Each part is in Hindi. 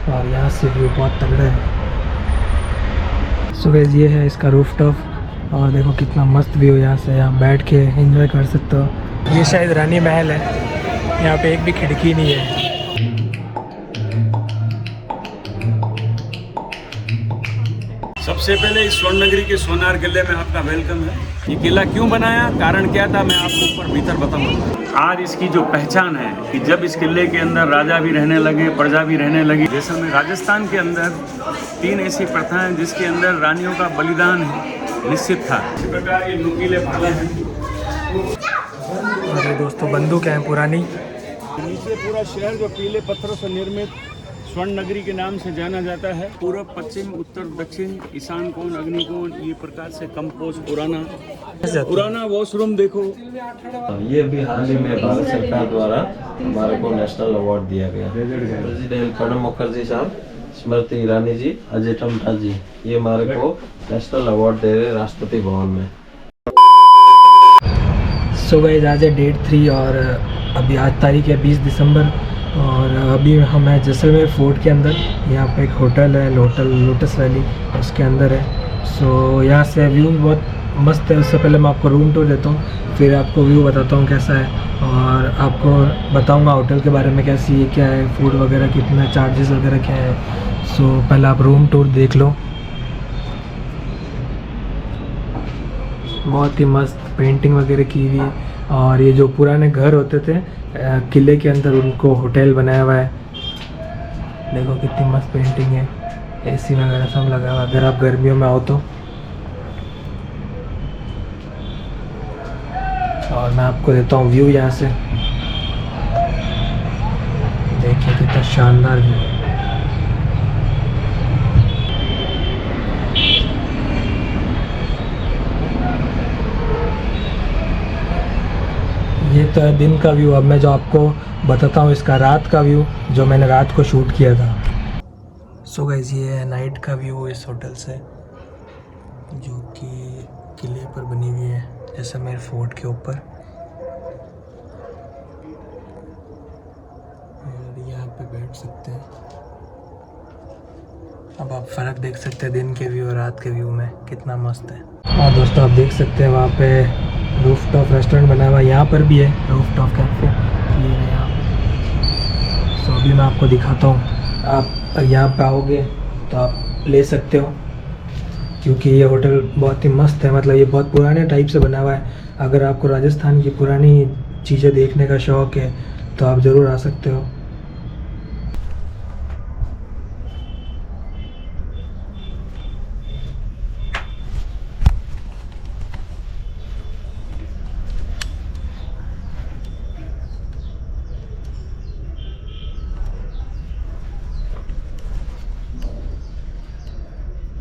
और यहाँ से व्यू बहुत तगड़ा है। सो गाइस ये है इसका रूफ टॉप और देखो कितना मस्त व्यू यहाँ से, यहाँ बैठ के एंजॉय कर सकते हो। ये शायद रानी महल है, यहाँ पे एक भी खिड़की नहीं है। सबसे पहले इस स्वर्ण नगरी के सोनार किले में आपका वेलकम है। ये किला क्यों बनाया, कारण क्या था, मैं आपको ऊपर भीतर बताऊंगा। आज इसकी जो पहचान है कि जब इस किले के अंदर राजा भी रहने लगे, प्रजा भी रहने लगी। जैसलमेर राजस्थान के अंदर 3 ऐसी प्रथाएं जिसके अंदर रानियों का बलिदान निश्चित था। इस प्रकार ये नुकीले भाले हैं। अरे दोस्तों बंदूक हैं पुरानी। नीचे पूरा शहर जो पीले पत्थरों से निर्मित स्वर्ण नगरी के नाम से जाना जाता है। पूर्व, पश्चिम, उत्तर, दक्षिण, ईशान कोण, अग्नि कोण, ये प्रकार से कंपोज पुराना वॉशरूम देखो। ये भी हाल ही में भारत सरकार द्वारा हमारे को नेशनल अवार्ड दिया गया। प्रेसिडेंट प्रणब मुखर्जी साहब, स्मृति ईरानी जी, अजय टम्टा जी, ये हमारे को नेशनल अवार्ड दे रहे राष्ट्रपति भवन में। सो गाइस आज है डेट 3 और अभी आज तारीख है 20 दिसंबर और अभी हम हैं जैसलमेर फोर्ट के अंदर। यहाँ पे एक होटल है, होटल लोटस वैली, उसके अंदर है। सो यहाँ से व्यू बहुत मस्त है। उससे पहले मैं आपको रूम टूर देता हूँ, फिर आपको व्यू बताता हूँ कैसा है और आपको बताऊँगा होटल के बारे में, कैसी है, क्या है, फूड वगैरह कितना, चार्जेस वगैरह क्या है। सो पहले आप रूम टूर देख लो। बहुत ही मस्त पेंटिंग वगैरह की हुई है और ये जो पुराने घर होते थे किले के अंदर, उनको होटल बनाया हुआ है। देखो कितनी मस्त पेंटिंग है, एसी वगैरह सब लगा हुआ। अगर आप गर्मियों में आओ तो। और मैं आपको देता हूँ व्यू यहाँ से, देखिए कितना शानदार व्यू है। ये तो है दिन का व्यू। अब मैं जो आपको बताता हूँ इसका रात का व्यू, जो मैंने रात को शूट किया था। सो गाइस ये है नाइट का व्यू इस होटल से, जो कि किले पर बनी हुई है जैसलमेर फोर्ट के ऊपर। और यहाँ पे बैठ सकते हैं। अब आप फ़र्क देख सकते हैं दिन के व्यू और रात के व्यू में, कितना मस्त है। और दोस्तों आप देख सकते हैं वहाँ पे रूफ टॉप रेस्टोरेंट बना हुआ है। यहाँ पर भी है रूफ टॉप कैफे, ये है यहाँ पे। सो अभी मैं आपको दिखाता हूँ। आप यहाँ पे आओगे तो आप ले सकते हो, क्योंकि ये होटल बहुत ही मस्त है। मतलब ये बहुत पुराने टाइप से बना हुआ है। अगर आपको राजस्थान की पुरानी चीज़ें देखने का शौक़ है तो आप ज़रूर आ सकते हो।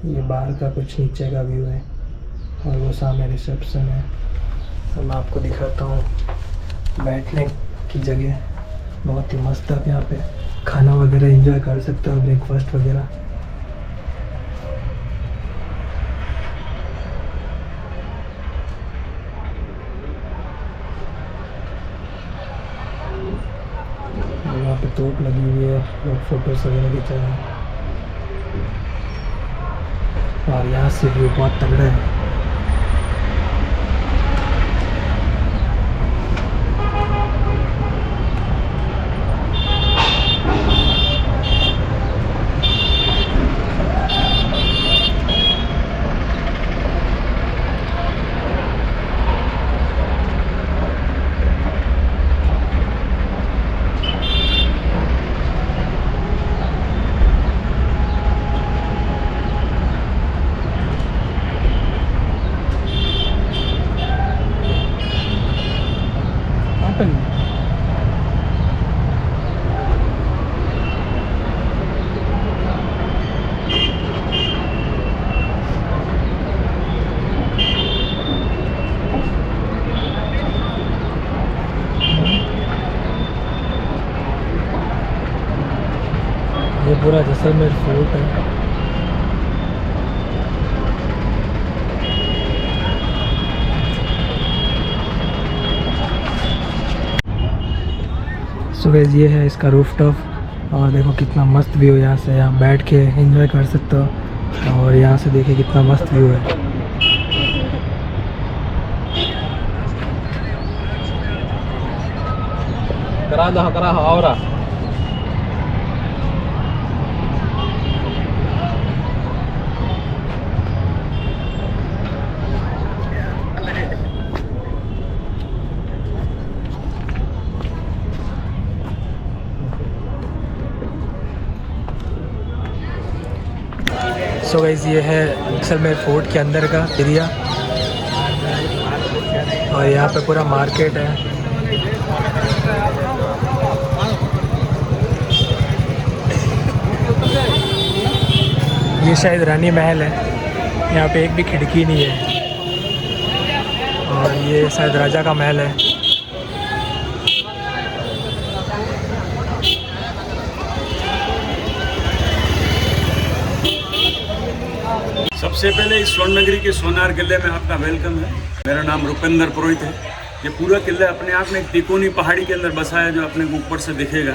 ये बाहर का कुछ नीचे का व्यू है और वो सामने रिसेप्शन है। तो मैं आपको दिखाता हूँ बैठने की जगह, बहुत ही मस्त। आप यहाँ पे खाना वगैरह एंजॉय कर सकते हो, ब्रेकफास्ट वगैरह। यहाँ पे तोप लगी हुई है, लोग फोटोज वगैरह खिंचा रहे हैं। और यहाँ से व्यू बहुत तगड़ा है। ये पूरा जैसलमेर फोर्ट है। सो गाइस ये है इसका रूफ टॉप और देखो कितना मस्त व्यू है यहाँ से, यहाँ बैठ के एंजॉय कर सकते हो। और यहाँ से देखिए कितना मस्त व्यू है। करा और सो गाइस ये है जैसलमेर फोर्ट के अंदर का एरिया और यहाँ पे पूरा मार्केट है। ये शायद रानी महल है, यहाँ पे एक भी खिड़की नहीं है और ये शायद राजा का महल है। सबसे पहले इस स्वर्ण नगरी के सोनार किले में आपका वेलकम है। मेरा नाम रुपेंद्र पुरोहित है। ये पूरा किला अपने आप में एक तिकोनी पहाड़ी के अंदर बसा है जो अपने को ऊपर से दिखेगा।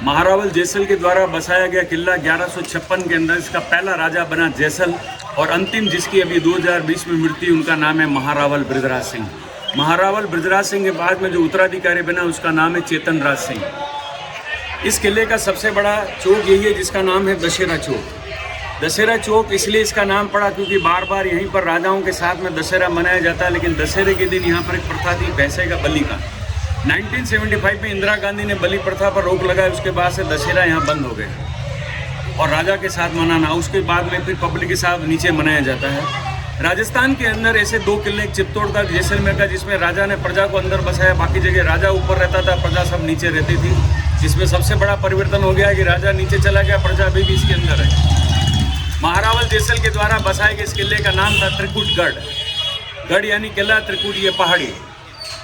महारावल जैसल के द्वारा बसाया गया किला 1156 के अंदर इसका पहला राजा बना जैसल और अंतिम जिसकी अभी 2020 में मृत्यु, उनका नाम है महारावल बृजराज सिंह। महारावल बृजराज सिंह के बाद में जो उत्तराधिकारी बना उसका नाम है चेतन राज सिंह। इस किले का सबसे बड़ा चौक यही है जिसका नाम है दशहरा चौक। दशहरा चौक इसलिए इसका नाम पड़ा क्योंकि बार बार यहीं पर राजाओं के साथ में दशहरा मनाया जाता है, लेकिन दशहरे के दिन यहाँ पर एक प्रथा थी भैंसे का बलि का। 1975 में इंदिरा गांधी ने बलि प्रथा पर रोक लगाई, उसके बाद से दशहरा यहाँ बंद हो गया और राजा के साथ मनाना, उसके बाद में फिर पब्लिक के साथ नीचे मनाया जाता है। राजस्थान के अंदर ऐसे दो किले, चित्तौड़ का, जैसलमेर का, जिसमें राजा ने प्रजा को अंदर बसाया, बाकी जगह राजा ऊपर रहता था, प्रजा सब नीचे रहती थी। जिसमें सबसे बड़ा परिवर्तन हो गया कि राजा नीचे चला गया, प्रजा अभी भी इसके अंदर है। महारावल जैसल के द्वारा बसाए गए इस किले का नाम था त्रिकुटगढ़। गढ़ यानी किला, त्रिकुट ये पहाड़ी।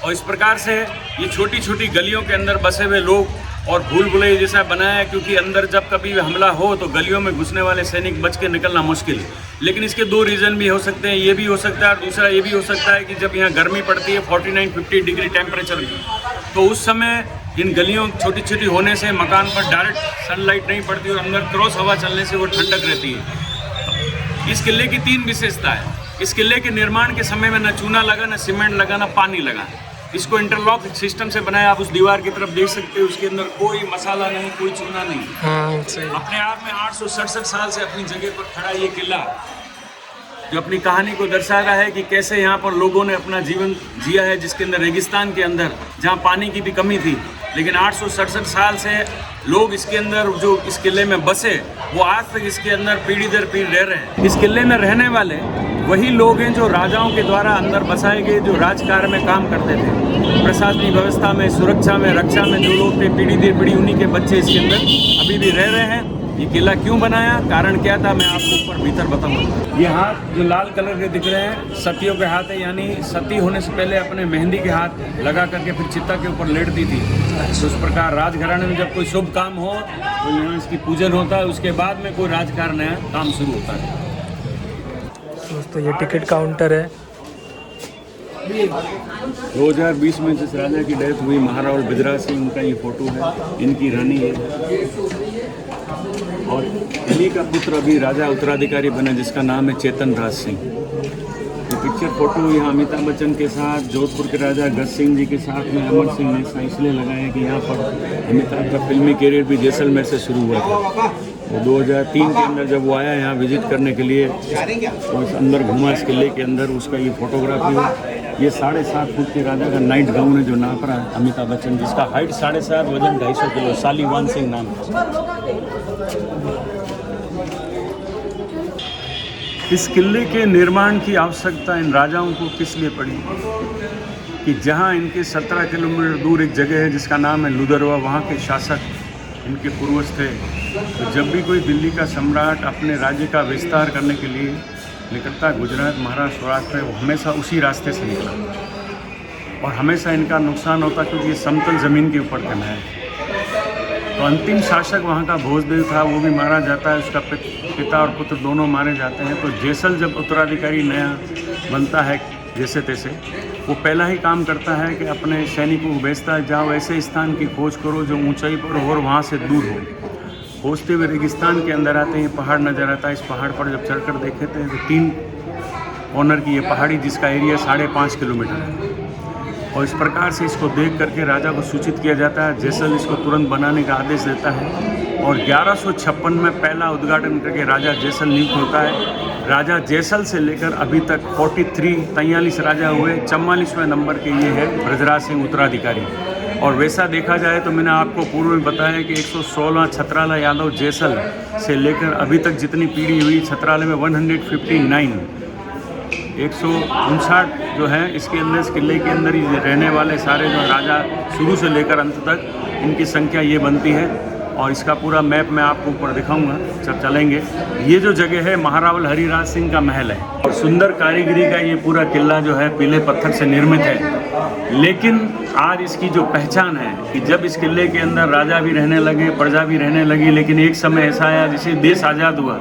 और इस प्रकार से ये छोटी छोटी गलियों के अंदर बसे हुए लोग और भूल भुलैया जैसा बनाया है, क्योंकि अंदर जब कभी हमला हो तो गलियों में घुसने वाले सैनिक बच के निकलना मुश्किल। लेकिन इसके दो रीज़न भी हो सकते हैं, ये भी हो सकता है और दूसरा ये भी हो सकता है कि जब यहाँ गर्मी पड़ती है 49-50 डिग्री टेम्परेचर की, तो उस समय इन गलियों छोटी छोटी होने से मकान पर डायरेक्ट सनलाइट नहीं पड़ती और अंदर क्रॉस हवा चलने से वो ठंडक रहती है। इस किले की 3 विशेषता है। इस किले के निर्माण के समय में न चूना लगा, न सीमेंट लगा, न पानी लगा। इसको इंटरलॉक सिस्टम से बनाया। आप उस दीवार की तरफ देख सकते हो, उसके अंदर कोई मसाला नहीं, कोई चूना नहीं। अपने आप में 867 साल से अपनी जगह पर खड़ा ये किला जो अपनी कहानी को दर्शा रहा है कि कैसे यहाँ पर लोगों ने अपना जीवन जिया है, जिसके अंदर रेगिस्तान के अंदर जहाँ पानी की भी कमी थी, लेकिन 867 साल से लोग इसके अंदर जो इस किले में बसे वो आज तक इसके अंदर पीढ़ी दर पीढ़ी रह रहे हैं। इस किले में रहने वाले वही लोग हैं जो राजाओं के द्वारा अंदर बसाए गए, जो राजकार्य में काम करते थे, प्रशासनिक व्यवस्था में, सुरक्षा में, रक्षा में जो लोग थे, पीढ़ी दर पीढ़ी उन्हीं के बच्चे इसके अंदर अभी भी रह रहे हैं। ये किला क्यों बनाया, कारण क्या था, मैं आपको ऊपर भीतर बताऊंगा। ये हाथ जो लाल कलर के दिख रहे हैं सतियों के हाथ है, यानी सती होने से पहले अपने मेहंदी के हाथ लगा करके फिर चिता के ऊपर लेटती थी। तो उस प्रकार राजघराने में जब कोई शुभ काम हो तो यहाँ इसकी पूजन होता है, उसके बाद में कोई राजकार्य नया काम शुरू होता है। दोस्तों ये टिकट काउंटर है। 2020 में जिस राजा की डेथ हुई महारावल बृजराज सिंह, उनका ये फोटो है, इनकी रानी है और इन्हीं का पुत्र अभी राजा उत्तराधिकारी बना जिसका नाम है चेतन राज सिंह। ये पिक्चर फोटो यहाँ अमिताभ बच्चन के साथ, जोधपुर के राजा गज सिंह जी के साथ में अमर सिंह ने इसलिए लगाया कि यहाँ पर अमिताभ का फिल्मी कैरियर भी जैसलमेर से शुरू हुआ था। वो 2003 के अंदर जब वो आया यहाँ विजिट करने के लिए और अंदर घूमा इस किले के अंदर, उसका ये फोटोग्राफी हुआ। ये 7.5 फुट के राजा का नाइट गाउन है जो नाप रहा है अमिताभ बच्चन, जिसका हाइट 7.5, वजन 250 किलो, शालीवान सिंह नाम है। इस किले के निर्माण की आवश्यकता इन राजाओं को किस लिए पड़ी कि जहाँ इनके 17 किलोमीटर दूर एक जगह है जिसका नाम है लुदरवा, वहाँ के शासक इनके पूर्वज थे। तो जब भी कोई दिल्ली का सम्राट अपने राज्य का विस्तार करने के लिए निकलता, गुजरात, महाराष्ट्र, सौराष्ट्र, वो हमेशा उसी रास्ते से निकला और हमेशा इनका नुकसान होता क्योंकि ये समतल ज़मीन के ऊपर करना है। तो अंतिम शासक वहाँ का भोजदेव था, वो भी मारा जाता है, उसका पिता और पुत्र दोनों मारे जाते हैं। तो जैसल जब उत्तराधिकारी नया बनता है जैसे तैसे, वो पहला ही काम करता है कि अपने सैनिकों को भेजता है, जाओ ऐसे स्थान की खोज करो जो ऊंचाई पर हो और वहाँ से दूर हो। खोजते हुए रेगिस्तान के अंदर आते हैं, पहाड़ नज़र आता है। इस पहाड़ पर जब चढ़कर देखते हैं तो 3 ऑनर की ये पहाड़ी जिसका एरिया 5.5 किलोमीटर है, और इस प्रकार से इसको देख करके राजा को सूचित किया जाता है। जैसल इसको तुरंत बनाने का आदेश देता है और 1156 में पहला उद्घाटन करके राजा जैसल नियुक्त होता है। राजा जैसल से लेकर अभी तक 43 राजा हुए, 44वें नंबर के ये है ब्रजराज सिंह उत्तराधिकारी। और वैसा देखा जाए तो मैंने आपको पूर्व में बताया कि 116 छत्राला यादव जैसल से लेकर अभी तक जितनी पीढ़ी हुई, छत्राले में 159 159 जो है इसके अंदर, इस किले के अंदर ही रहने वाले सारे जो राजा शुरू से लेकर अंत तक, इनकी संख्या ये बनती है। और इसका पूरा मैप मैं आपको ऊपर दिखाऊंगा जब चलेंगे। ये जो जगह है महारावल हरिराज सिंह का महल है और सुंदर कारीगरी का ये पूरा किला जो है पीले पत्थर से निर्मित है। लेकिन आज इसकी जो पहचान है कि जब इस किले के अंदर राजा भी रहने लगे, प्रजा भी रहने लगी, लेकिन एक समय ऐसा आया जिसे देश आज़ाद हुआ,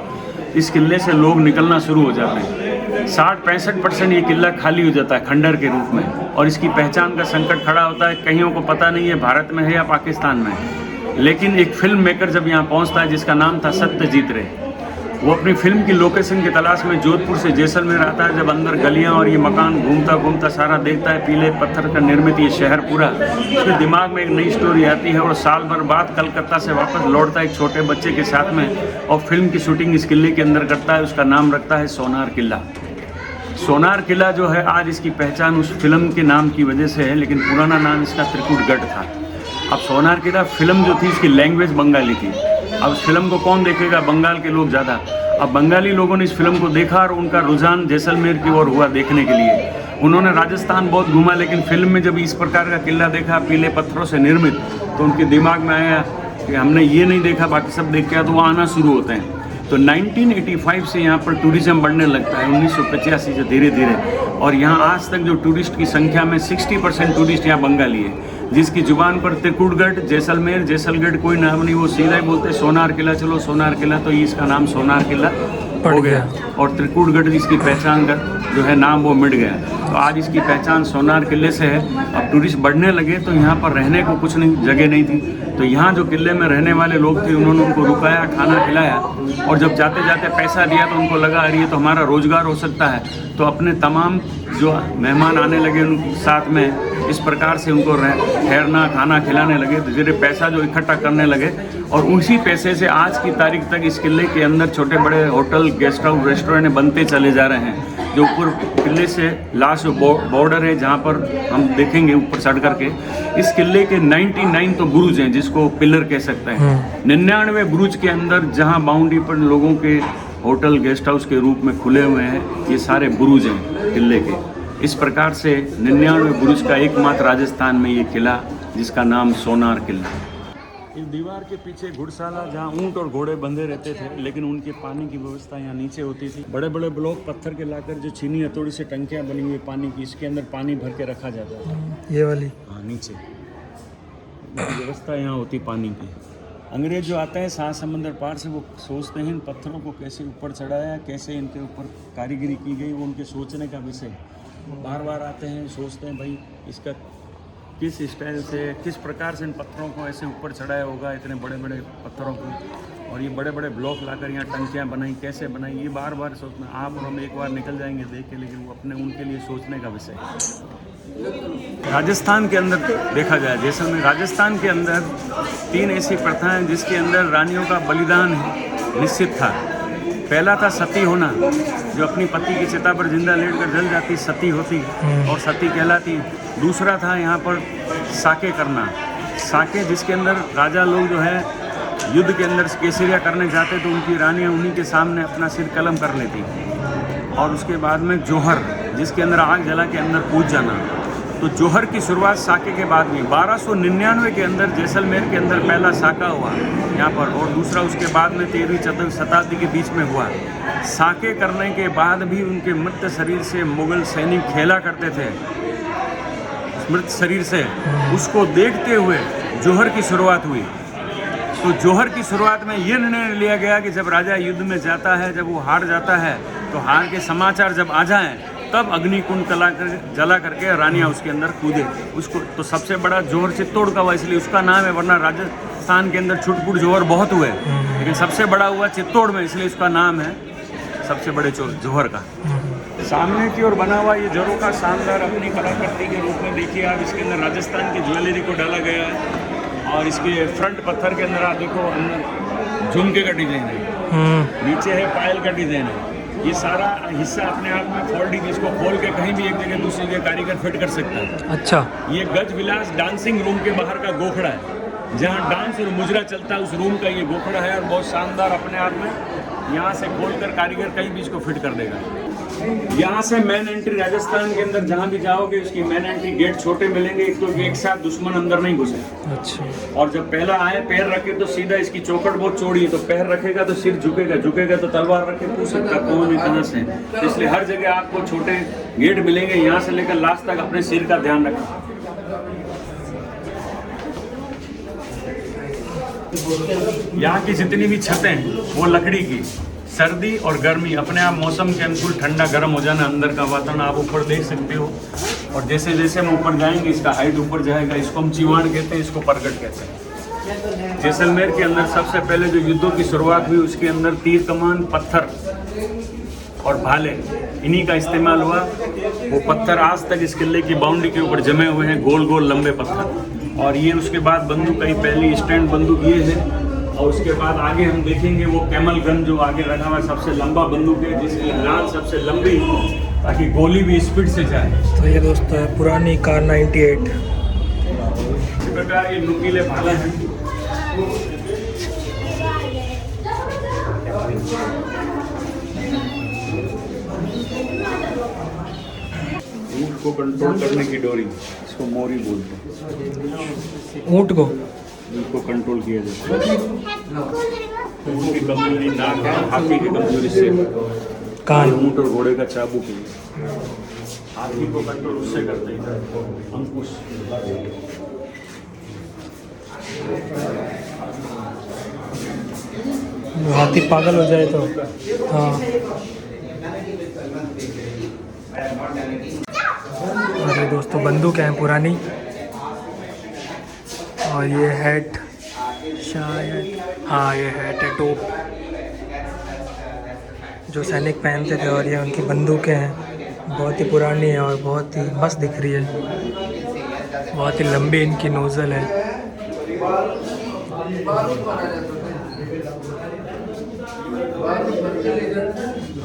इस किले से लोग निकलना शुरू हो जाते हैं। 60-65% ये किला खाली हो जाता है खंडर के रूप में, और इसकी पहचान का संकट खड़ा होता है। कईयों को पता नहीं है भारत में है या पाकिस्तान में है। लेकिन एक फिल्म मेकर जब यहाँ पहुँचता है जिसका नाम था सत्यजीत रे, वो अपनी फिल्म की लोकेशन की तलाश में जोधपुर से जैसलमेर आता है। जब अंदर गलियाँ और ये मकान घूमता घूमता सारा देखता है, पीले पत्थर का निर्मित ये शहर पूरा, उसके दिमाग में एक नई स्टोरी आती है और साल भर बाद कलकत्ता से वापस लौटता है एक छोटे बच्चे के साथ में, और फिल्म की शूटिंग इस किले के अंदर करता है। उसका नाम रखता है सोनार किला। सोनार किला जो है आज इसकी पहचान उस फिल्म के नाम की वजह से है, लेकिन पुराना नाम इसका त्रिकुटगढ़ था। अब सोनार किला फिल्म जो थी उसकी लैंग्वेज बंगाली थी। अब उस फिल्म को कौन देखेगा, बंगाल के लोग ज़्यादा। अब बंगाली लोगों ने इस फिल्म को देखा और उनका रुझान जैसलमेर की ओर हुआ देखने के लिए। उन्होंने राजस्थान बहुत घूमा, लेकिन फिल्म में जब इस प्रकार का किला देखा पीले पत्थरों से निर्मित, तो उनके दिमाग में आया कि हमने ये नहीं देखा, बाकी सब देख के, तो वो आना शुरू होते हैं। तो 1985 से यहाँ पर टूरिज़्म बढ़ने लगता है, 1985 से धीरे धीरे, और यहाँ आज तक जो टूरिस्ट की संख्या में 60% टूरिस्ट यहाँ बंगाली है, जिसकी जुबान पर त्रिकुटगढ़, जैसलमेर, जैसलगढ़ कोई नाम नहीं, वो सीधा ही बोलते हैं सोनार किला, चलो सोनार किला, तो ये इसका नाम सोनार किला हो गया। और त्रिकुटगढ़ इसकी पहचान का जो है नाम वो मिट गया। तो आज इसकी पहचान सोनार किले से है। अब टूरिस्ट बढ़ने लगे तो यहाँ पर रहने को कुछ नहीं, जगह नहीं थी, तो यहाँ जो किले में रहने वाले लोग थे उन्होंने उनको रुकाया, खाना खिलाया, और जब जाते जाते पैसा दिया तो उनको लगा अरे ये तो हमारा रोजगार हो सकता है। तो अपने तमाम जो मेहमान आने लगे उनके साथ में इस प्रकार से उनको ठहरना, खाना खिलाने लगे, धीरे पैसा जो इकट्ठा करने लगे, और उसी पैसे से आज की तारीख तक इस किले के अंदर छोटे बड़े होटल, गेस्ट हाउस, रेस्टोरेंट बनते चले जा रहे हैं। जो ऊपर किले से लास्ट बॉर्डर है जहाँ पर हम देखेंगे ऊपर चढ़ करके, इस किले के 99 तो बुरुज हैं जिसको पिलर कह सकते हैं। 99 बुरुज के अंदर जहाँ बाउंड्री पर लोगों के होटल, गेस्ट हाउस के रूप में खुले हुए हैं, ये सारे बुरुज हैं किले के। इस प्रकार से 99 बुरुज का एकमात्र राजस्थान में ये किला जिसका नाम सोनार किला। इस दीवार के पीछे घुड़शाला जहाँ ऊंट और घोड़े बंधे रहते थे, लेकिन उनके पानी की व्यवस्था यहाँ नीचे होती थी। बड़े बड़े ब्लॉक पत्थर के लाकर जो चीनी हथौड़ी से टंकियाँ बनी हुई पानी की, इसके अंदर पानी भर के रखा जाता था। ये वाली, हाँ, नीचे व्यवस्था यहाँ होती पानी की। अंग्रेज जो आते हैं सात समंदर पार से, वो सोचते हैं इन पत्थरों को कैसे ऊपर चढ़ाया, कैसे इनके ऊपर कारीगरी की गई, वो उनके सोचने का विषय। बार बार आते हैं, सोचते हैं भाई इसका किस स्टाइल से, किस प्रकार से इन पत्थरों को ऐसे ऊपर चढ़ाया होगा, इतने बड़े बड़े पत्थरों को, और ये बड़े बड़े ब्लॉक लाकर यहाँ टंकियाँ बनाई, कैसे बनाई, ये बार बार सोचना। आप और हम एक बार निकल जाएंगे देख के, लेकिन वो अपने उनके लिए सोचने का विषय। राजस्थान के अंदर देखा जाए, जैसलमेर राजस्थान के अंदर 3 ऐसी प्रथाएं जिसके अंदर रानियों का बलिदान निश्चित था। पहला था सती होना, जो अपनी पति की चिता पर जिंदा लेटकर जल जाती सती होती और सती कहलाती। दूसरा था यहाँ पर साके करना, साके जिसके अंदर राजा लोग जो है युद्ध के अंदर केसरिया करने जाते तो उनकी रानियाँ उन्हीं के सामने अपना सिर कलम कर लेती। और उसके बाद में जोहर, जिसके अंदर आग जला के अंदर कूद जाना। तो जोहर की शुरुआत साके के बाद हुई। 1299 के अंदर जैसलमेर के अंदर पहला साका हुआ यहाँ पर, और दूसरा उसके बाद में 13वीं शताब्दी के बीच में हुआ। साके करने के बाद भी उनके मृत शरीर से मुगल सैनिक खेला करते थे, मृत शरीर से, उसको देखते हुए जोहर की शुरुआत हुई। तो जोहर की शुरुआत में ये निर्णय लिया गया कि जब राजा युद्ध में जाता है, जब वो हार जाता है, तो हार के समाचार जब आ जाएं, तब अग्निकुंड जला करके रानियाँ उसके अंदर कूदे। उसको तो सबसे बड़ा जोहर चित्तौड़ का हुआ, इसलिए उसका नाम है, वरना राजस्थान के अंदर छुटपुट जोहर बहुत हुए, लेकिन सबसे बड़ा हुआ चित्तौड़ में, इसलिए इसका नाम है सबसे बड़े जोहर का। सामने की ओर बना हुआ ये झरोखा शानदार अपनी कलाकृति के रूप में देखिए आप। इसके अंदर राजस्थान की ज्वेलरी को डाला गया है और इसके फ्रंट पत्थर के अंदर आप देखो अंदर झुमके का डिजाइन है, नीचे है पायल का डिजाइन है। ये सारा हिस्सा अपने आप में फोल्डिंग, इसको खोल के कहीं भी एक जगह दूसरी जगह कारीगर फिट कर सकता है। अच्छा, ये गज विलास डांसिंग रूम के बाहर का गोखड़ा है, जहाँ डांस और मुजरा चलता है उस रूम का ये गोखड़ा है और बहुत शानदार अपने आप में। यहाँ से खोलकर कारीगर कहीं भी इसको फिट कर देगा। यहाँ से मेन एंट्री राजस्थान के अंदर जहाँ भी जाओगे उसकी मेन एंट्री गेट छोटे मिलेंगे, क्योंकि एक साथ दुश्मन अंदर नहीं घुसे। अच्छा, और जब पहला आए पैर रखे तो सीधा, इसकी चौखट बहुत चौड़ी है तो पैर रखेगा तो सिर झुकेगा, झुकेगा तो तलवार रखे पूछ सकता कौन है कहाँ से। तो इसलिए हर जगह आपको छोटे गेट मिलेंगे, यहाँ से लेकर लास्ट तक अपने सिर का ध्यान रखें। यहाँ की जितनी भी छतें हैं वो लकड़ी की, सर्दी और गर्मी अपने आप मौसम के अनुकूल ठंडा गर्म हो जाना, अंदर का वातावरण आप ऊपर देख सकते हो। और जैसे जैसे हम ऊपर जाएंगे इसका हाइट ऊपर जाएगा। इसको हम चिवाड़ कहते हैं, इसको परगट कहते हैं। जैसलमेर के अंदर सबसे पहले जो युद्धों की शुरुआत हुई उसके अंदर तीर कमान, पत्थर और भाले, इन्हीं का इस्तेमाल हुआ। वो पत्थर आज तक इस किले की बाउंड्री के ऊपर जमे हुए हैं, गोल गोल लंबे पत्थर। और ये उसके बाद बंदूक कई पहली स्टैंड बंदूक ये है। और उसके बाद आगे हम देखेंगे वो कैमल गन जो आगे रखा हुआ है, सबसे लंबा बंदूक है जिसकी लान सबसे लंबी, ताकि गोली भी स्पीड से जाए। तो ये दोस्तों है पुरानी कार 98। इस प्रकार ये नुकीले भाले हैं। ऊँट को कंट्रोल करने की डोरी, इसको मोरी बोलते हैं। ऊँट को इनको कंट्रोल किया जाता है। ऊँट की कमजोरी नाक है, हाथी की कमजोरी से कान। ऊँट और घोड़े का चाबुक है। हाथी को कंट्रोल उससे करते हैं, अंकुश। हाथी पागल हो जाए तो हाँ। और ये दोस्तों बंदूक है पुरानी, और ये हैट शायद, हाँ ये हैट है, टोप जो सैनिक पहनते थे। और ये उनकी बंदूकें हैं, बहुत ही पुरानी है और बहुत ही मस्त दिख रही है। बहुत ही लंबी इनकी नोज़ल है।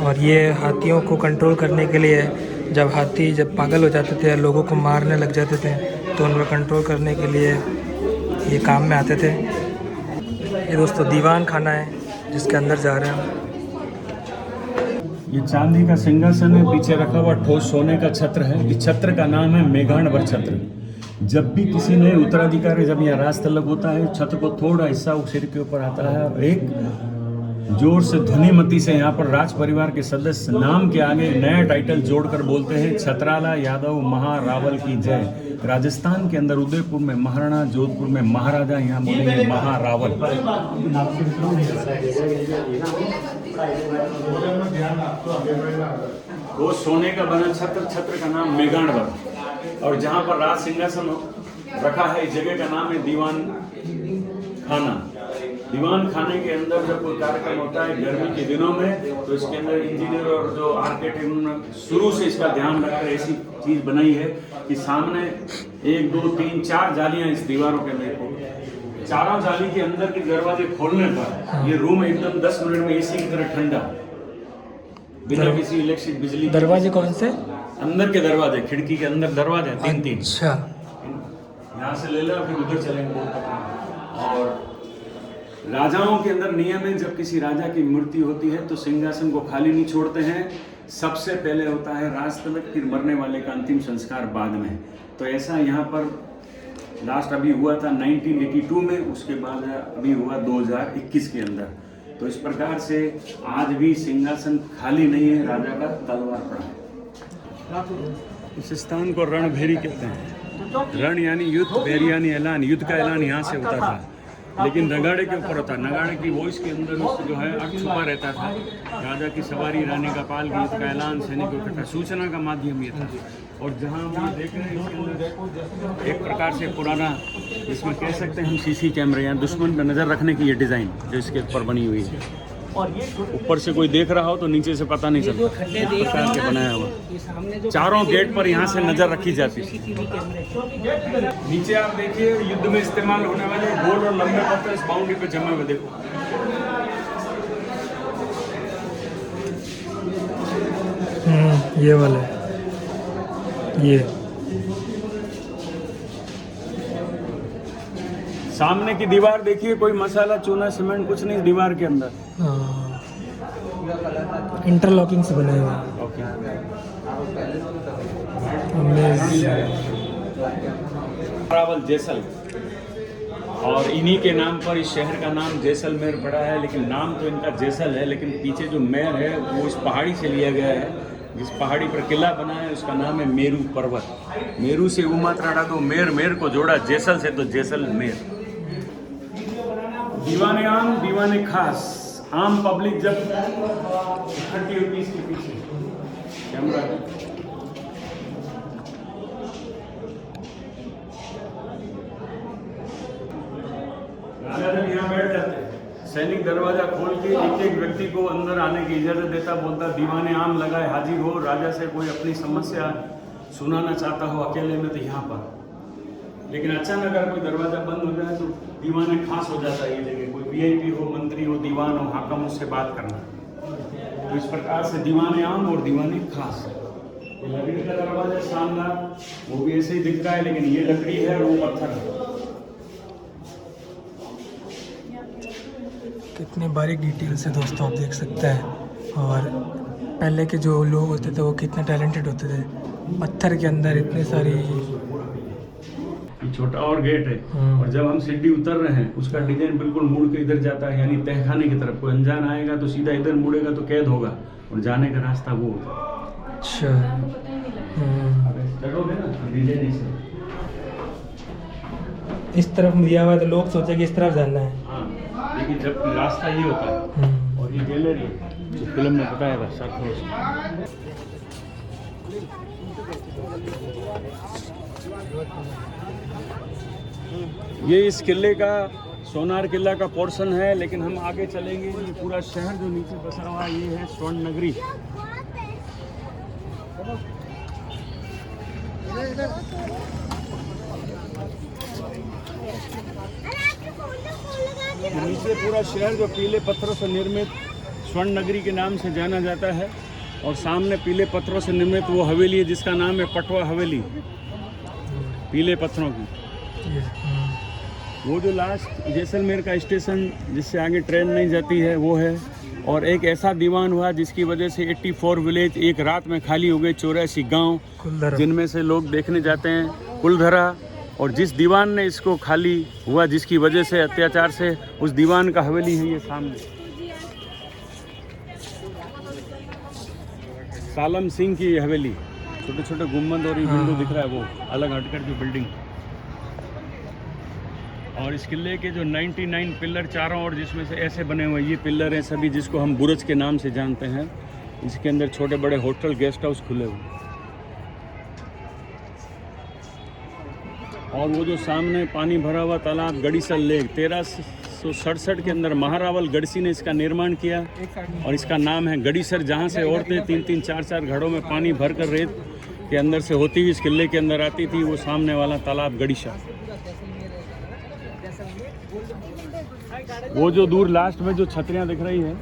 और ये हाथियों को कंट्रोल करने के लिए, जब हाथी जब पागल हो जाते थे, लोगों को मारने लग जाते थे, तो उनको कंट्रोल करने के लिए ये काम में आते थे। ये दोस्तों दीवान खाना है जिसके अंदर जा रहे हैं। ये चांदी का सिंहासन है, पीछे रखा हुआ ठोस सोने का छत्र है। इस छत्र का नाम है मेघाणवर छत्र। जब भी किसी नए उत्तराधिकारी जब यहाँ राज तलब होता है, छत्र को थोड़ा हिस्सा वो सिर के ऊपर आता है और एक जोर से ध्वनिमति से यहाँ पर राज परिवार के सदस्य नाम के आगे नया टाइटल जोड़कर बोलते हैं, छत्राला यादव महारावल की जय। राजस्थान के अंदर उदयपुर में महाराणा, जोधपुर में महाराजा, यहाँ बोलेंगे महारावल। वो सोने का बना छत्र, छत्र का नाम मेघाणवर। और जहाँ पर राज सिंहासन रखा है इस जगह का नाम है दीवान खाना। दीवान खाने के अंदर जब कोई कार्यक्रम होता है गर्मी के दिनों में, तो इसके अंदर इंजीनियर और जो आर्किटेक्ट उन्होंने शुरू से इसका ध्यान रखकर ऐसी चीज बनाई है कि सामने 1 2 3 4 जालियां इस दीवारों के अंदर, चारों जाली के अंदर के दरवाजे खोलने पर ये रूम एकदम 10 मिनट में एसी की तरह ठंडा, बिना किसी इलेक्ट्रिक बिजली। दरवाजे कौन से? अंदर के दरवाजे, खिड़की के अंदर दरवाजे 3-3। अच्छा, यहाँ से ले लो फिर उधर चलेंगे। और राजाओं के अंदर नियम है, जब किसी राजा की मृत्यु होती है तो सिंहासन को खाली नहीं छोड़ते हैं। सबसे पहले होता है राज तलक, फिर मरने वाले का अंतिम संस्कार बाद में। तो ऐसा यहाँ पर लास्ट अभी हुआ था 1982 में, उसके बाद अभी हुआ 2021 के अंदर। तो इस प्रकार से आज भी सिंहासन खाली नहीं है, राजा का तलवार पड़ा है। इस स्थान को रणभेरी कहते हैं। रण यानी युद्ध, भेरी यानी ऐलान, युद्ध का ऐलान यहाँ से होता था। लेकिन नगाड़े के ऊपर होता। नगाड़े की वॉइस के अंदर जो है अर्थ छुपा रहता था। राजा की सवारी, रानी का पाल, गीत का ऐलान, सैनिकों का सूचना का माध्यम ये था। और जहाँ हम ये देख रहे हैं इसके अंदर एक प्रकार से पुराना, जिसमें कह सकते हैं हम सीसी कैमरे या दुश्मन पर नज़र रखने की ये डिज़ाइन जो इसके ऊपर बनी हुई है। ऊपर से कोई देख रहा हो तो नीचे से पता नहीं चलता, इस प्रकार के बनाया हुआ। चारों गेट पर यहाँ से नज़र रखी जाती है। नीचे आप देखिए युद्ध में इस्तेमाल होने वाले गोल और लंबे पत्थर इस बाउंड्री पे जमे हुए देखो। ये वाला ये सामने की दीवार देखिए, कोई मसाला, चूना, सीमेंट कुछ नहीं दीवार के अंदर। इंटरलॉकिंग से बना हुआ है। ओके। महारावल जैसल, और इन्हीं के नाम पर इस शहर का नाम जैसलमेर पड़ा है। लेकिन नाम तो इनका जैसल है, लेकिन पीछे जो मेर है वो इस पहाड़ी से लिया गया है। जिस पहाड़ी पर किला बना है उसका नाम है मेरू पर्वत। मेरू से उमात्रा हटा दो, मेर, मेर को जोड़ा जैसल से तो जैसलमेर। दीवाने आम, दीवाने खास। आम पब्लिक जब इकट्ठी होती इसके पीछे कैमरा। राजा जब यहाँ बैठ जाते, सैनिक दरवाजा खोल के एक एक व्यक्ति को अंदर आने की इजाजत देता, बोलता दीवाने आम लगाए हाजिर हो। राजा से कोई अपनी समस्या सुनाना चाहता हो अकेले में तो यहाँ पर। लेकिन अचानक अगर कोई दरवाजा बंद हो जाए तो दीवाने खास हो जाता है ये जगह। कोई वीआईपी हो, मंत्री हो, दीवान हो, हाकम, उससे बात करना। तो इस प्रकार से दीवाने आम और दीवाने खास। ये लकड़ी का दरवाजा शानदार, वो भी ऐसे ही दिख रहा है, लेकिन ये लकड़ी है और वो पत्थर है। कितनी बारीक डिटेल से दोस्तों आप देख सकते हैं। और पहले के जो लोग होते थे वो कितने टैलेंटेड होते थे। पत्थर के अंदर इतनी सारी। छोटा और गेट है, और जब हम सीढ़ी उतर रहे हैं उसका डिजाइन बिल्कुल मुड़ के इधर जाता है, यानी तहखाने की तरफ। कोई अनजान आएगा तो सीधा इधर मुड़ेगा तो कैद होगा, और जाने का रास्ता वो होगा। अच्छा। इस तरफ दिया हुआ है तो लोग सोचे कि इस तरफ जाना है। हाँ, लेकिन जब रास्ता ये होता है। और ये गैलरी जो फिल्म में बताया था सरफरोश। ये इस किले का सोनार किला का पोर्शन है, लेकिन हम आगे चलेंगे। ये पूरा शहर जो नीचे बसा हुआ ये है स्वर्ण नगरी। नीचे पूरा शहर जो पीले पत्थरों से निर्मित स्वर्ण नगरी के नाम से जाना जाता है, और सामने पीले पत्थरों से निर्मित वो हवेली है जिसका नाम है पटवा हवेली, पीले पत्थरों की। वो जो लास्ट जैसलमेर का स्टेशन जिससे आगे ट्रेन नहीं जाती है वो है। और एक ऐसा दीवान हुआ जिसकी वजह से 84 विलेज एक रात में खाली हो गए, 84 गांव, जिनमें से लोग देखने जाते हैं कुलधरा। और जिस दीवान ने इसको खाली हुआ, जिसकी वजह से अत्याचार से, उस दीवान का हवेली है ये सामने। सालम सिंह की हवेली, छोटे छोटे गुम्बद और ये विंडो दिख रहा है वो अलग हटकर की बिल्डिंग। और इस किले के जो 99 पिलर चारों ओर जिसमें से ऐसे बने हुए ये पिलर हैं सभी, जिसको हम बुर्ज के नाम से जानते हैं। इसके अंदर छोटे बड़े होटल, गेस्ट हाउस खुले हुए। और वो जो सामने पानी भरा हुआ तालाब गड़ीसर लेक 1367 के अंदर महारावल गढ़सी ने इसका निर्माण किया, और इसका नाम है गड़ीसर, जहाँ से औरतें 3-3, 4-4 घड़ों में पानी भरकर रेत के अंदर से होती हुई इस किले के अंदर आती थी। वो सामने वाला तालाब गड़ीसर। वो जो दूर लास्ट में जो छतरियाँ दिख रही है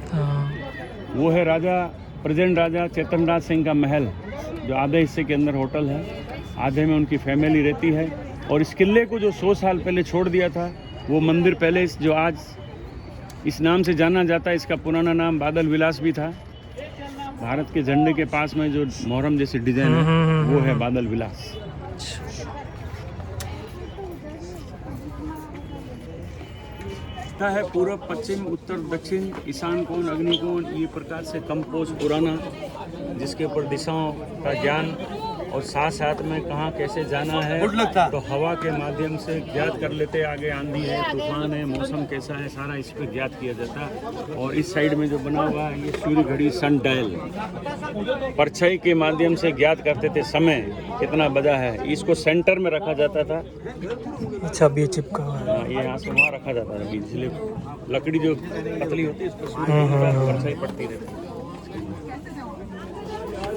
वो है राजा, प्रेजेंट राजा चेतनराज सिंह का महल, जो आधे हिस्से के अंदर होटल है, आधे में उनकी फैमिली रहती है। और इस किले को जो 100 साल पहले छोड़ दिया था, वो मंदिर पैलेस जो आज इस नाम से जाना जाता है, इसका पुराना नाम बादल विलास भी था। भारत के झंडे के पास में जो मोहरम जैसी डिजाइन है वो है बादल विलास। है पूर्व, पश्चिम, उत्तर, दक्षिण, ईशान कोण, अग्निकोण, ये प्रकार से कंपोज पुराना, जिसके ऊपर दिशाओं का ज्ञान और साथ साथ में कहाँ कैसे जाना है तो हवा के माध्यम से ज्ञात कर लेते, आगे आंधी है, तूफान है, मौसम कैसा है, सारा इस पर ज्ञात किया जाता है। और इस साइड में जो बना हुआ है ये सूर्य घड़ी सन डायल, परछाई के माध्यम से ज्ञात करते थे समय कितना बजा है। इसको सेंटर में रखा जाता था। अच्छा, अभी ये चिपका हुआ है। हाँ, ये यहाँ से वहाँ रखा जाता था अभी, इसलिए लकड़ी जो पतली होती है उस पर सूर्य घड़ी का परछाई पड़ती रहती है।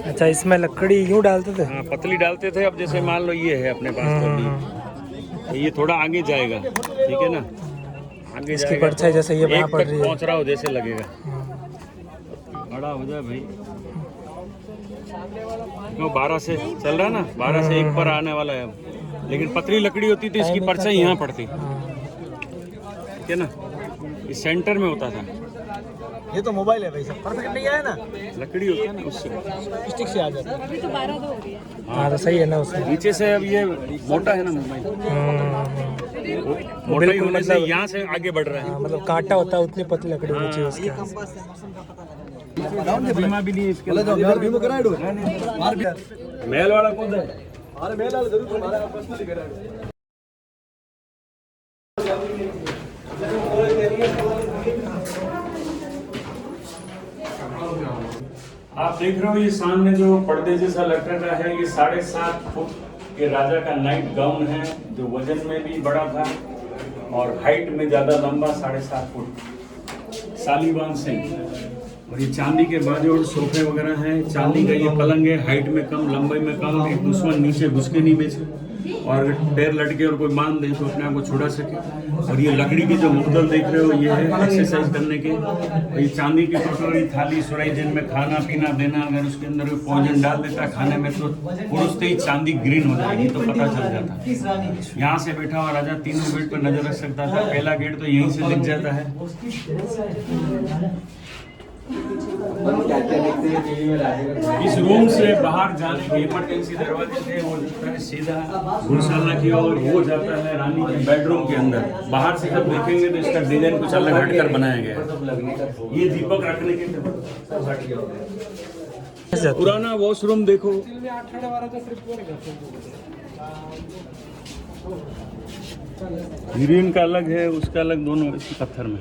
अच्छा, इसमें लकड़ी यूँ डालते थे? हाँ, पतली डालते थे। अब जैसे मान लो ये है अपने पास तो अभी, तो ये थोड़ा आगे जाएगा, ठीक है ना, आगे इसकी जाएगा परछाई जैसे ये तो वहाँ एक पड़ तक रही है। पहुँच रहा हो जैसे लगेगा। बड़ा हो जाए भाई, क्यों 12 से चल रहा है ना, 12 से 1 पर आने वाला है अब। लेकिन पतली लकड़ी होती थी, इसकी परछाई यहाँ पड़ती, ठीक है ना, इस सेंटर में होता था। ये तो मोबाइल है भाई, सब परफेक्ट नहीं आया ना, लकड़ी होती है ना, उससे स्टिक से आ जाता है। हाँ, तो सही है ना उसमें। नीचे से अब ये मोटा है ना मोबाइल, मोटा ही होने से यहाँ से आगे बढ़ रहा है। हाँ, मतलब कांटा होता है उतनी पतली लकड़ी होनी चाहिए उसके। बीमा भी नहीं है इसके, महल वाला कौन है? आप देख रहे हो ये सामने जो पर्दे जैसा लटक रहा है, ये 7.5 फुट के राजा का नाइट गाउन है, जो वजन में भी बड़ा था और हाइट में ज्यादा लंबा, 7.5 फुट, शालीवान सिंह। और ये चांदी के बाजू और सोफे वगैरह हैं, चांदी का ये पलंग है, हाइट में कम, लंबाई में कम, एक दुश्मन नीचे घुस के नहीं बेचे और पैर लटके और कोई मान दे तो अपने आप को छुड़ा सके। और ये लकड़ी के जो मुद्दल देख रहे हो, ये है एक्सरसाइज करने के। और ये चांदी की कटोरी, थाली, सुराई, जिनमें खाना पीना देना, अगर उसके अंदर कोई पॉइजन डाल देता खाने में तो पुरुषते ही चांदी ग्रीन हो जाएगी, तो पता चल जाता। यहाँ से बैठा हुआ राजा तीनों गेट पर नजर रख सकता था, पहला गेट तो यहीं से दिख जाता है। इस रूम से बाहर जाने के इमरजेंसी दरवाजे थे, वो जाता है सीधा घुड़शाला की ओर, वो जाता है रानी के बेडरूम के अंदर। बाहर से जब देखेंगे तो इसका डिजाइन कुछ अलग हटकर बनाया गया है। ये दीपक रखने के पुराना वॉशरूम देखो, हीरोइन का अलग है, उसका अलग, दोनों इसी पत्थर में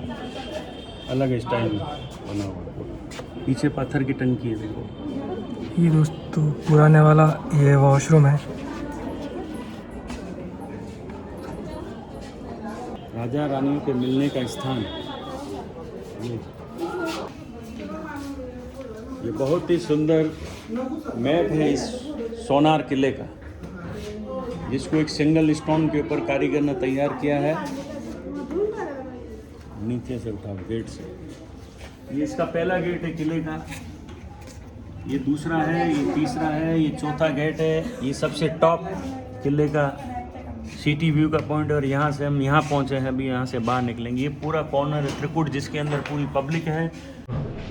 अलग स्टाइल में बना हुआ। पीछे पत्थर की टंकी है देखो। ये दोस्तों पुराने वाला ये वॉशरूम है। राजा रानियों के मिलने का स्थान। ये बहुत ही सुंदर मैप है इस सोनार किले का, जिसको एक सिंगल स्टोन के ऊपर कारीगर ने तैयार किया है। नीचे से उठाओ गेट से, ये इसका पहला गेट है किले का, ये दूसरा है, ये तीसरा है, ये चौथा गेट है, ये सबसे टॉप किले का सिटी व्यू का पॉइंट है। और यहाँ से हम यहाँ पहुँचे हैं, अभी यहाँ से बाहर निकलेंगे। ये पूरा कॉर्नर है त्रिकुट, जिसके अंदर पूरी पब्लिक है।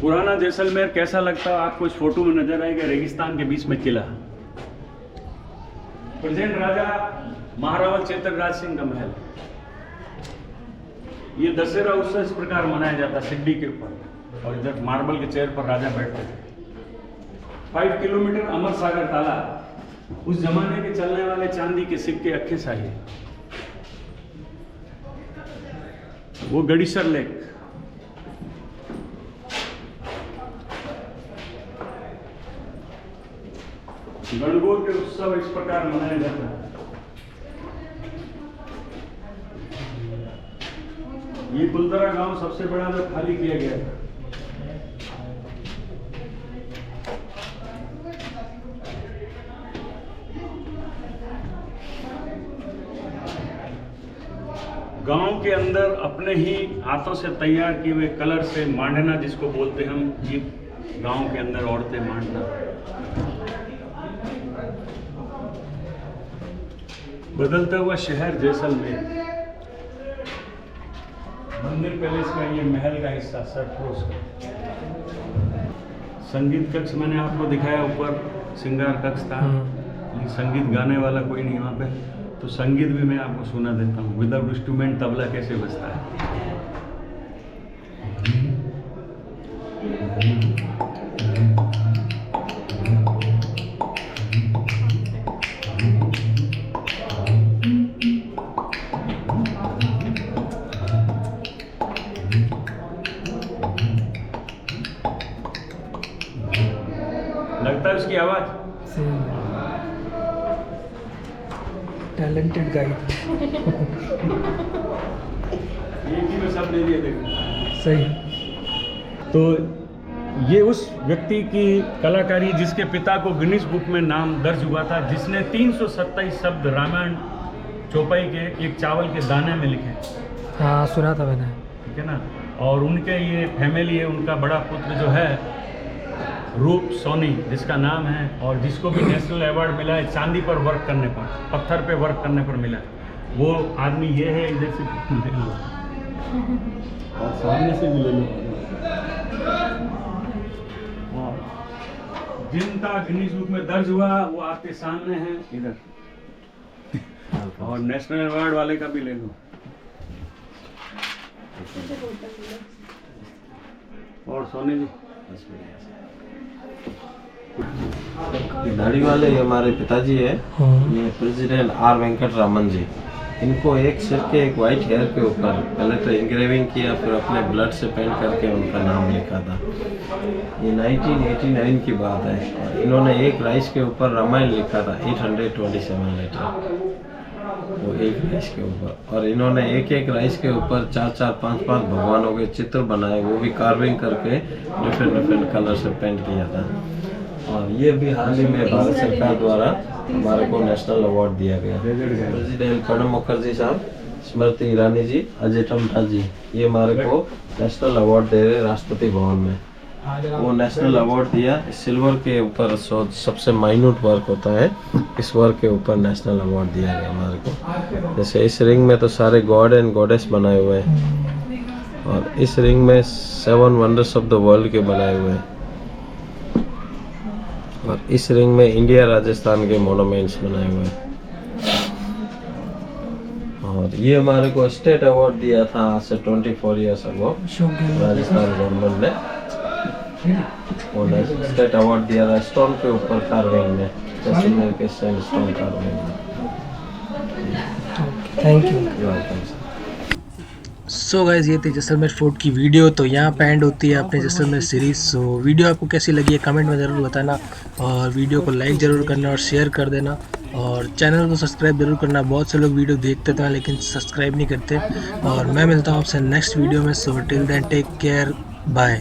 पुराना जैसलमेर कैसा लगता है आपको इस फोटो में नजर आएगा, रेगिस्तान के बीच में किला। प्रेजेंट राजा महारावल चेतरराज सिंह का महल। ये दशहरा उत्सव इस प्रकार मनाया जाता सिड्डी के ऊपर, और इधर मार्बल के चेयर पर राजा बैठते थे। 5 किलोमीटर अमर सागर तालाब, उस जमाने के चलने वाले चांदी के सिक्के अक्खे शाही, वो गड़ीसर लेक। गणगौर के उत्सव इस प्रकार मनाया जाता है। ये कुलतरा गांव सबसे बड़ा जो खाली किया गया था। गांव के अंदर अपने ही हाथों से तैयार किए हुए कलर से मांडना, जिसको बोलते हैं हम, ये गांव के अंदर औरतें मांडना। बदलता हुआ शहर जैसलमेर, मंदिर पैलेस का ये महल का हिस्सा सरफरोश का। संगीत कक्ष मैंने आपको दिखाया, ऊपर श्रृंगार कक्ष था। ये संगीत गाने वाला कोई नहीं वहाँ पे, तो संगीत भी मैं आपको सुना देता हूँ। विदाउट इंस्ट्रूमेंट तबला कैसे बजता है। लगता है उसकी आवाज़। Talented guide. एक ही में सब ले लिए देखो। सही। तो ये उस व्यक्ति की कलाकारी जिसके पिता को गिनीज बुक में नाम दर्ज हुआ था, जिसने 327 शब्द रामायण चौपाई के एक चावल के दाने में लिखे। हाँ सुना था मैंने। ठीक है ना। और उनके ये फैमिली है, उनका बड़ा पुत्र जो है रूप सोनी, जिसका नाम है, और जिसको भी नेशनल अवार्ड मिला है चांदी पर वर्क करने पर, पत्थर पे वर्क करने पर मिला है। वो आदमी ये है, इधर से ले लो और सामने से भी ले लो। जिनका गिनीज बुक में दर्ज हुआ वो आपके सामने है इधर। और नेशनल अवार्ड वाले का भी ले लो। और सोनी जी दाढ़ी वाले ये हमारे पिताजी है। ये प्रेसिडेंट आर वेंकट रामन जी। इनको एक सिर के एक वाइट हेयर के ऊपर पहले तो इंग्रेविंग किया, फिर अपने ब्लड से पेंट करके उनका नाम लिखा था। ये 1989 की बात है। और इन्होंने एक राइस के ऊपर रामायण लिखा था 827 लेटर, वो एक राइस के ऊपर। और इन्होंने एक एक राइस के ऊपर 4-4, 5-5 भगवानों के चित्र बनाए, वो भी कार्विंग करके डिफरेंट कलर से पेंट किया था। और ये भी हाल ही में भारत सरकार द्वारा हमारे को नेशनल अवार्ड दिया गया। प्रेसिडेंट प्रणब मुखर्जी साहब, स्मृति ईरानी जी, अजय टमटा जी, ये हमारे को नेशनल अवार्ड दे रहे राष्ट्रपति भवन में। वो नेशनल अवार्ड दिया। सिल्वर के ऊपर सबसे माइन्यूट वर्क होता है, इस वर्क के ऊपर नेशनल अवार्ड दिया गया हमारे को। जैसे इस रिंग में तो सारे गॉड एंड गॉडेस बनाए हुए हैं, और इस रिंग में 7 वंडर्स ऑफ द वर्ल्ड के बनाए हुए हैं, और इस रिंग में इंडिया राजस्थान के मोनूमेंट्स बनाए हुए हैं। और ये हमारे को स्टेट अवार्ड दिया था आज से 24 ईयर्स अगो, राजस्थान गवर्नमेंट ने वो स्टेट अवार्ड दिया था स्टोन के ऊपर कार्विंग में, जैसलमेर के स्टोन कार्विंग में। Thank you. सो गाइस, ये थी जैसलमेर फोर्ट की वीडियो। तो यहाँ पे एंड होती है अपने जैसलमेर सीरीज़। सो वीडियो आपको कैसी लगी है कमेंट में ज़रूर बताना, और वीडियो को लाइक ज़रूर करना और शेयर कर देना, और चैनल को सब्सक्राइब जरूर करना। बहुत से लोग वीडियो देखते थे लेकिन सब्सक्राइब नहीं करते। और मैं मिलता हूँ आपसे नेक्स्ट वीडियो में। So till then take care, bye.